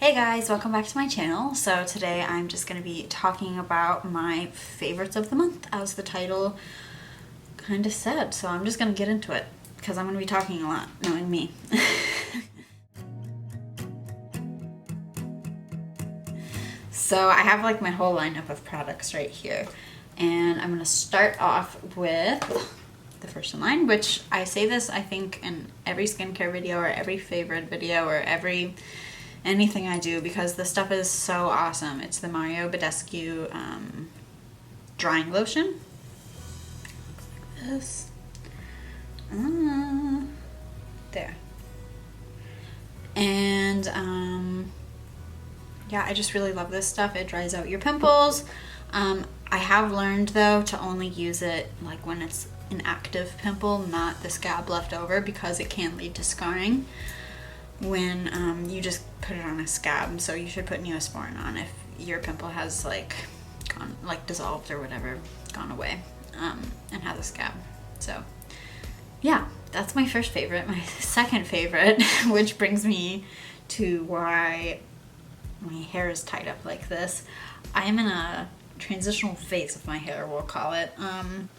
Hey guys, welcome back to my channel. So today I'm just going to be talking about my favorites of the month, as the title kind of said. So I'm just going to get into it because I'm going to be talking a lot, knowing me. So I have like my whole lineup of products right here, and I'm going to start off with the first in line, which I say this I think in every skincare video or every favorite video or anything I do, because this stuff is so awesome. It's the Mario Badescu drying lotion. Like this. There. And yeah, I just really love this stuff. It dries out your pimples. I have learned though to only use it like when it's an active pimple, not the scab left over, because it can lead to scarring when you just put it on a scab. So you should put Neosporin on if your pimple has like gone, like dissolved or whatever, gone away, and has a scab. So yeah, that's my first favorite. My second favorite, which brings me to why my hair is tied up like this. I am in a transitional phase of my hair, we'll call it. I'm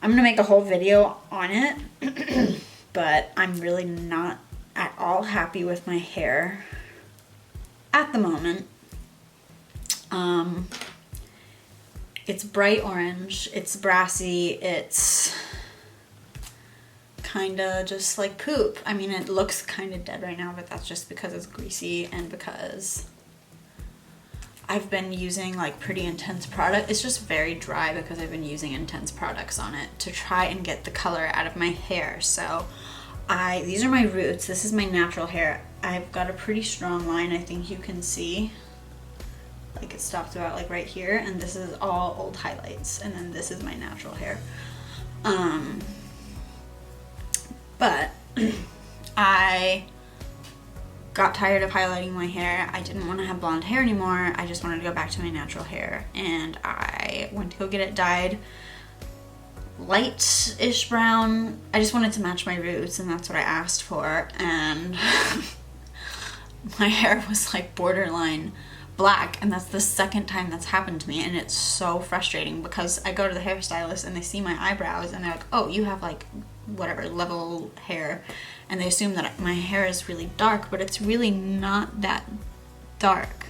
gonna make a whole video on it, but I'm really not at all happy with my hair at the moment. It's bright orange, it's brassy, it's kinda just like poop. I mean, it looks kinda dead right now, but that's just because it's greasy and because I've been using like pretty intense product. It's just very dry because I've been using intense products on it to try and get the color out of my hair. So these are my roots. This is my natural hair. I've got a pretty strong line, I think you can see. Like it stops about like right here, and this is all old highlights, and then this is my natural hair. But I got tired of highlighting my hair. I didn't want to have blonde hair anymore. I just wanted to go back to my natural hair, and I went to go get it dyed light-ish brown. I just wanted to match my roots, and that's what I asked for, and my hair was like borderline black, and that's the second time that's happened to me, and it's so frustrating because I go to the hairstylist and they see my eyebrows and they're like, oh, you have like whatever level hair, and they assume that my hair is really dark, but it's really not that dark.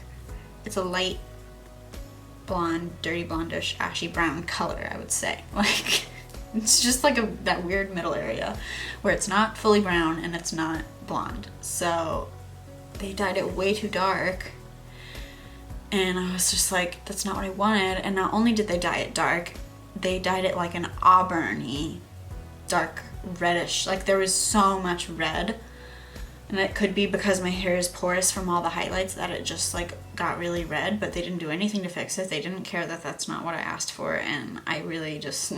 It's a light blonde, dirty blondish, ashy brown color, I would say. Like, it's just like that weird middle area where it's not fully brown and it's not blonde. So they dyed it way too dark, and I was just like, that's not what I wanted. And not only did they dye it dark, they dyed it like an auburny, dark reddish. Like there was so much red, and it could be because my hair is porous from all the highlights that it just like got really red, but they didn't do anything to fix it. They didn't care that that's not what I asked for, and I really just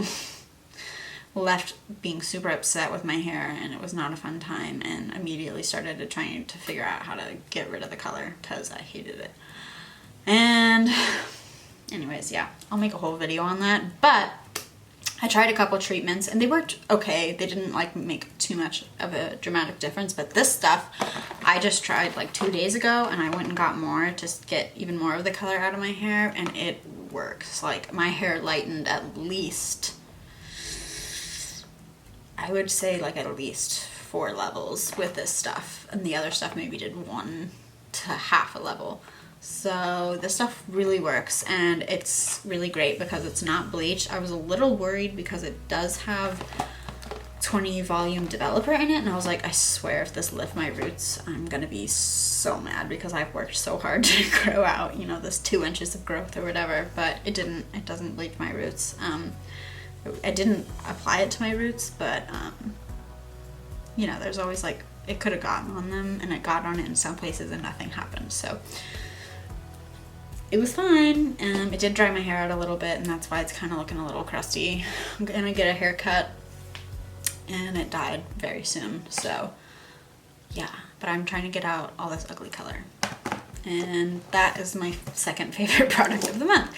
left being super upset with my hair, and it was not a fun time, and immediately started trying to figure out how to get rid of the color because I hated it. And anyways, yeah, I'll make a whole video on that, but I tried a couple treatments and they worked okay. They didn't like make too much of a dramatic difference, but this stuff I just tried like 2 days ago, and I went and got more to get even more of the color out of my hair, and it works. Like my hair lightened at least, I would say like at least 4 levels with this stuff, and the other stuff maybe did 1 to half a level. So this stuff really works, and it's really great because it's not bleached. I was a little worried because it does have 20 volume developer in it, and I was like, I swear if this lifts my roots, I'm gonna be so mad because I've worked so hard to grow out, you know, this 2 inches of growth or whatever, but it didn't. It doesn't bleach my roots. I didn't apply it to my roots, but you know, there's always like, it could have gotten on them, and it got on it in some places and nothing happened. So it was fine. It did dry my hair out a little bit, and that's why it's kind of looking a little crusty. I'm gonna get a haircut, and it dyed very soon, so yeah. But I'm trying to get out all this ugly color, and that is my second favorite product of the month.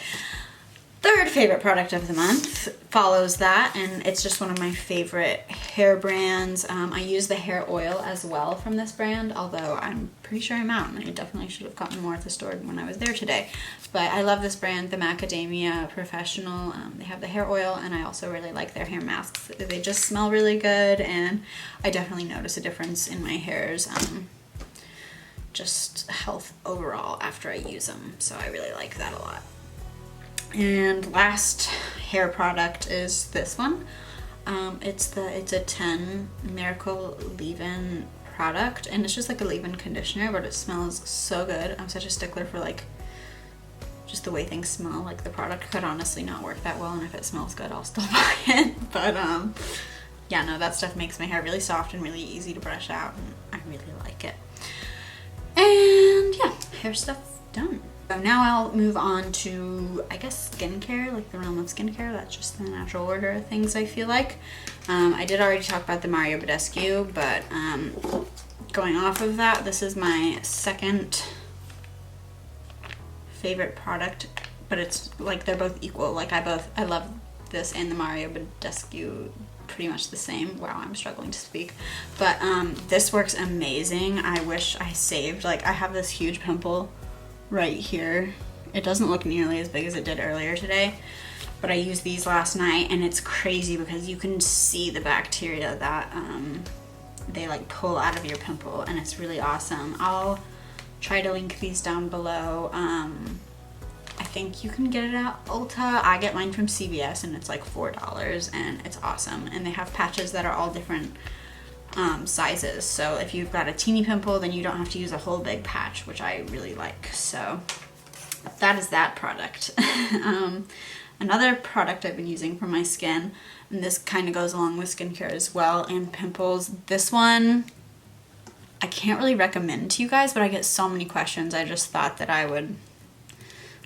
third favorite product of the month follows that, and it's just one of my favorite hair brands. I use the hair oil as well from this brand, although I'm pretty sure I'm out and I definitely should have gotten more at the store when I was there today. But I love this brand, the Macadamia Professional. They have the hair oil, and I also really like their hair masks. They just smell really good, and I definitely notice a difference in my hair's just health overall after I use them. So I really like that a lot. And last hair product is this one. It's a 10 Miracle Leave-In product, and it's just like a leave-in conditioner, but it smells so good. I'm such a stickler for like just the way things smell. Like the product could honestly not work that well, and if it smells good, I'll still buy it. But yeah, no, that stuff makes my hair really soft and really easy to brush out, and I really like it. And yeah, hair stuff done. So now I'll move on to, I guess, skincare, like the realm of skincare. That's just the natural order of things, I feel like. I did already talk about the Mario Badescu, but going off of that, this is my second favorite product, but it's like they're both equal. Like I love this and the Mario Badescu pretty much the same. Wow, I'm struggling to speak. But this works amazing. I wish I saved, like I have this huge pimple right here. It doesn't look nearly as big as it did earlier today, but I used these last night, and it's crazy because you can see the bacteria that they like pull out of your pimple, and it's really awesome. I'll try to link these down below. I think you can get it at Ulta. I get mine from CVS, and it's like $4, and it's awesome. And they have patches that are all different sizes, so if you've got a teeny pimple, then you don't have to use a whole big patch, which I really like. So that is that product. Another product I've been using for my skin, and this kind of goes along with skincare as well, and pimples. This one I can't really recommend to you guys, but I get so many questions, I just thought that I would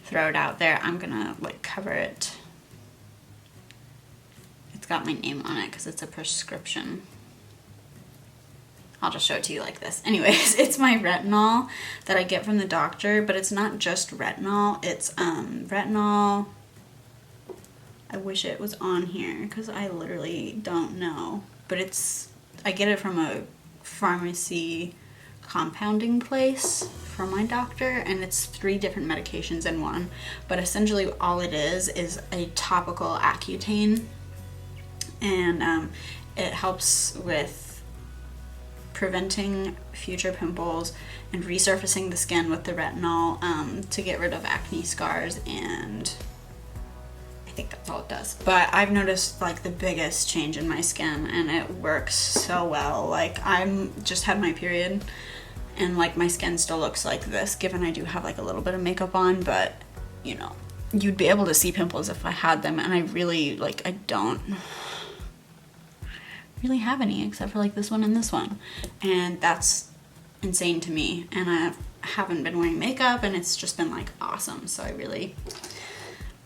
throw it out there. I'm gonna like cover it. It's got my name on it because it's a prescription. I'll just show it to you like this. Anyways, it's my retinol that I get from the doctor, but it's not just retinol. It's retinol. I wish it was on here because I literally don't know. But I get it from a pharmacy compounding place from my doctor, and it's 3 different medications in one. But essentially all it is a topical Accutane, and it helps with preventing future pimples and resurfacing the skin with the retinol to get rid of acne scars, and I think that's all it does. But I've noticed like the biggest change in my skin, and it works so well. Like I'm just had my period, and like my skin still looks like this, given I do have like a little bit of makeup on, but you know, you'd be able to see pimples if I had them, and I really I don't really have any except for like this one and this one, and that's insane to me. And I haven't been wearing makeup, and it's just been like awesome. So I really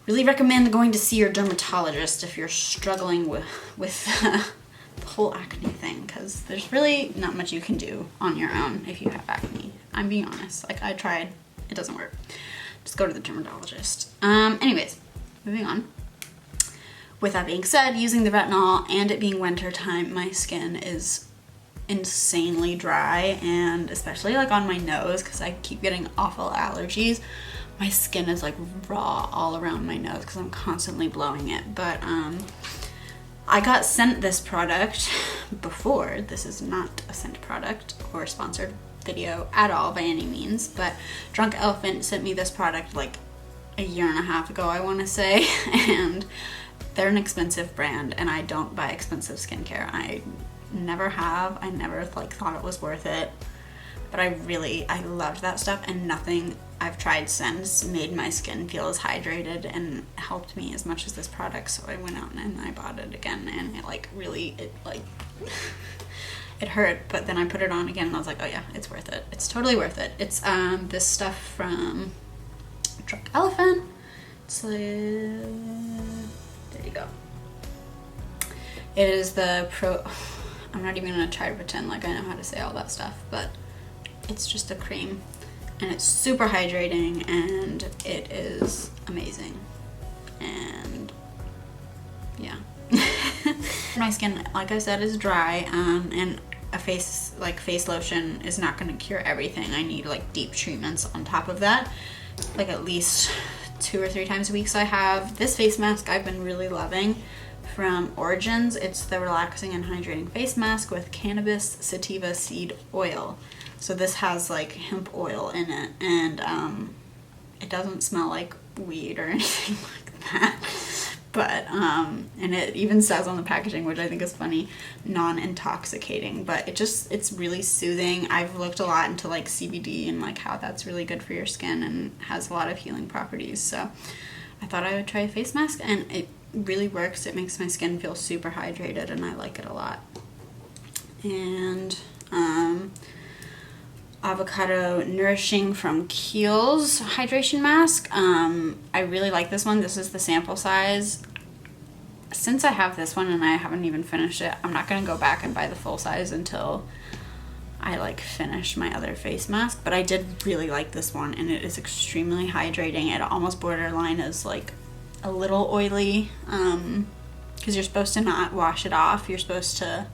recommend going to see your dermatologist if you're struggling with the whole acne thing, because there's really not much you can do on your own if you have acne. I'm being honest, like I tried, it doesn't work. Just go to the dermatologist. Anyways, moving on. With that being said, using the retinol and it being winter time, my skin is insanely dry, and especially like on my nose, because I keep getting awful allergies. My skin is like raw all around my nose because I'm constantly blowing it. But I got sent this product before. This is not a sent product or a sponsored video at all by any means, but Drunk Elephant sent me this product like a year and a half ago, I want to say, and they're an expensive brand, and I don't buy expensive skincare. I never have. I never like thought it was worth it, but I loved that stuff, and nothing I've tried since made my skin feel as hydrated and helped me as much as this product. So I went out and I bought it again, and it it hurt, but then I put it on again and I was like, oh yeah, it's worth it. It's totally worth it. It's this stuff from Drunk Elephant. It's like, there you go. It is the I'm not even gonna try to pretend like I know how to say all that stuff, but it's just a cream, and it's super hydrating, and it is amazing. and yeah. My skin, like I said, is dry, and a face lotion is not going to cure everything. I need like deep treatments on top of that, like at least 2 or 3 times a week. So I have this face mask I've been really loving from Origins. It's the relaxing and hydrating face mask with cannabis sativa seed oil. So this has like hemp oil in it, and it doesn't smell like weed or anything like that. But and it even says on the packaging, which I think is funny, non-intoxicating. But it's really soothing. I've looked a lot into like CBD and like how that's really good for your skin and has a lot of healing properties. So I thought I would try a face mask, and it really works. It makes my skin feel super hydrated, and I like it a lot. And Avocado Nourishing from Kiehl's hydration mask. I really like this one. This is the sample size. Since I have this one and I haven't even finished it, I'm not going to go back and buy the full size until I like finish my other face mask. But I did really like this one, and it is extremely hydrating. It almost borderline is like a little oily, because you're supposed to not wash it off. You're supposed to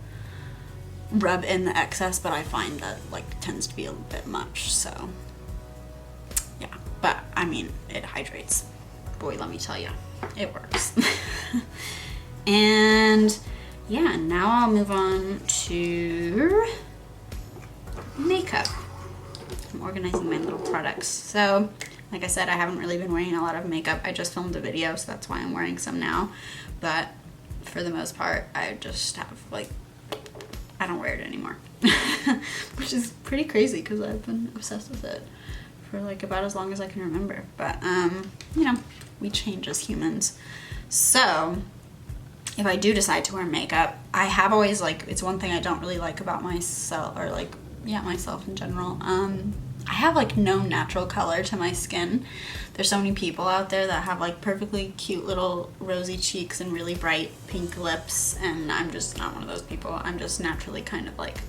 rub in the excess, but I find that like tends to be a little bit much. So yeah, but I mean, it hydrates. Boy, let me tell you, it works. And yeah, now I'll move on to makeup. I'm organizing my little products. So like I said, I haven't really been wearing a lot of makeup. I just filmed a video, so that's why I'm wearing some now. But for the most part, I just have like, I don't wear it anymore. Which is pretty crazy because I've been obsessed with it for like about as long as I can remember. But you know, we change as humans. So if I do decide to wear makeup, I have always like, it's one thing I don't really like about myself, or like, yeah, myself in general. I have like no natural color to my skin. There's so many people out there that have like perfectly cute little rosy cheeks and really bright pink lips, and I'm just not one of those people. I'm just naturally kind of like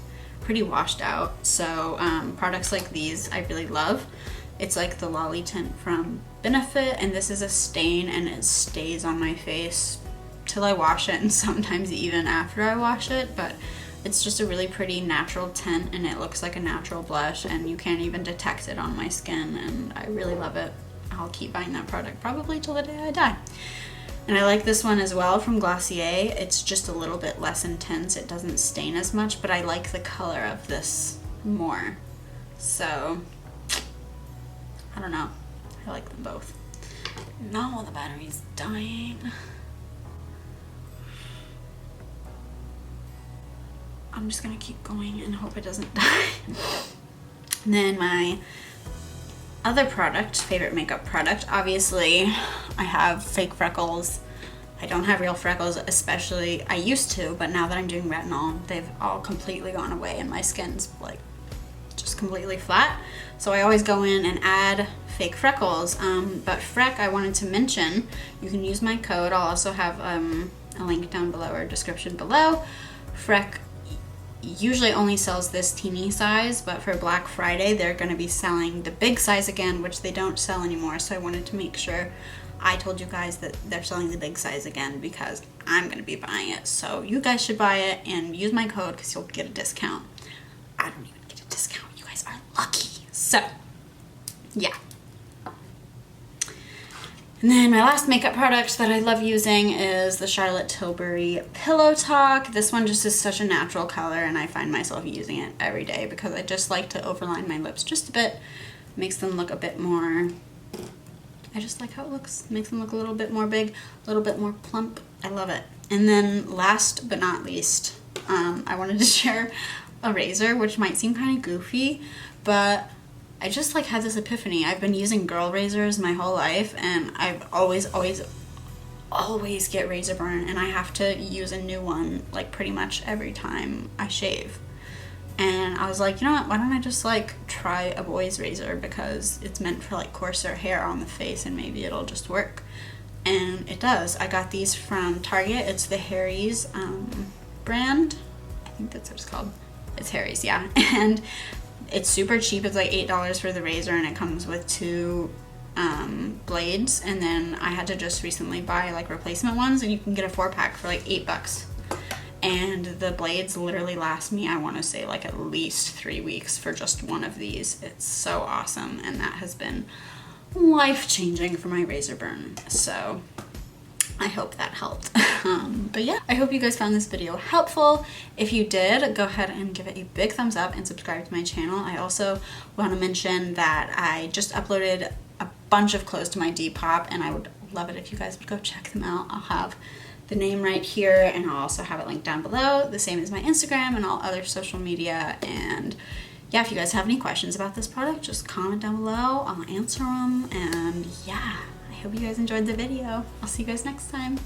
pretty washed out. So products like these I really love. It's like the Lolly Tint from Benefit, and this is a stain, and it stays on my face till I wash it, and sometimes even after I wash it. But it's just a really pretty natural tint, and it looks like a natural blush, and you can't even detect it on my skin, and I really love it. I'll keep buying that product probably till the day I die. And I like this one as well from Glossier. It's just a little bit less intense. It doesn't stain as much, but I like the color of this more. So I don't know. I like them both. No, the battery's dying. I'm just gonna keep going and hope it doesn't die. And then my other product, favorite makeup product, obviously I have fake freckles. I don't have real freckles, especially, I used to, but now that I'm doing retinol, they've all completely gone away and my skin's like just completely flat. So I always go in and add fake freckles. But Freck, I wanted to mention, you can use my code. I'll also have a link down below or description below. Freck usually only sells this teeny size, but for Black Friday they're going to be selling the big size again, which they don't sell anymore. So I wanted to make sure I told you guys that they're selling the big size again, because I'm going to be buying it. So you guys should buy it and use my code because you'll get a discount. I don't even get a discount. You guys are lucky. So yeah. And then my last makeup product that I love using is the Charlotte Tilbury Pillow Talk. This one just is such a natural color, and I find myself using it every day because I just like to overline my lips just a bit. Makes them look a bit more, I just like how it looks. Makes them look a little bit more big, a little bit more plump. I love it. And then last but not least, I wanted to share a razor, which might seem kind of goofy, but I just like had this epiphany. I've been using girl razors my whole life, and I've always get razor burn, and I have to use a new one like pretty much every time I shave. And I was like, you know what, why don't I just like try a boy's razor, because it's meant for like coarser hair on the face and maybe it'll just work. And it does. I got these from Target. It's the Harry's brand. I think that's what it's called. It's Harry's, yeah. And it's super cheap. It's like $8 for the razor, and it comes with 2 blades, and then I had to just recently buy like replacement ones, and you can get a 4-pack for like $8. And the blades literally last me, I want to say, like at least 3 weeks for just one of these. It's so awesome, and that has been life-changing for my razor burn. So I hope that helped. But yeah, I hope you guys found this video helpful. If you did, go ahead and give it a big thumbs up and subscribe to my channel. I also want to mention that I just uploaded a bunch of clothes to my Depop, and I would love it if you guys would go check them out. I'll have the name right here, and I'll also have it linked down below, the same as my Instagram and all other social media. And yeah, if you guys have any questions about this product, just comment down below. I'll answer them. And yeah, I hope you guys enjoyed the video. I'll see you guys next time.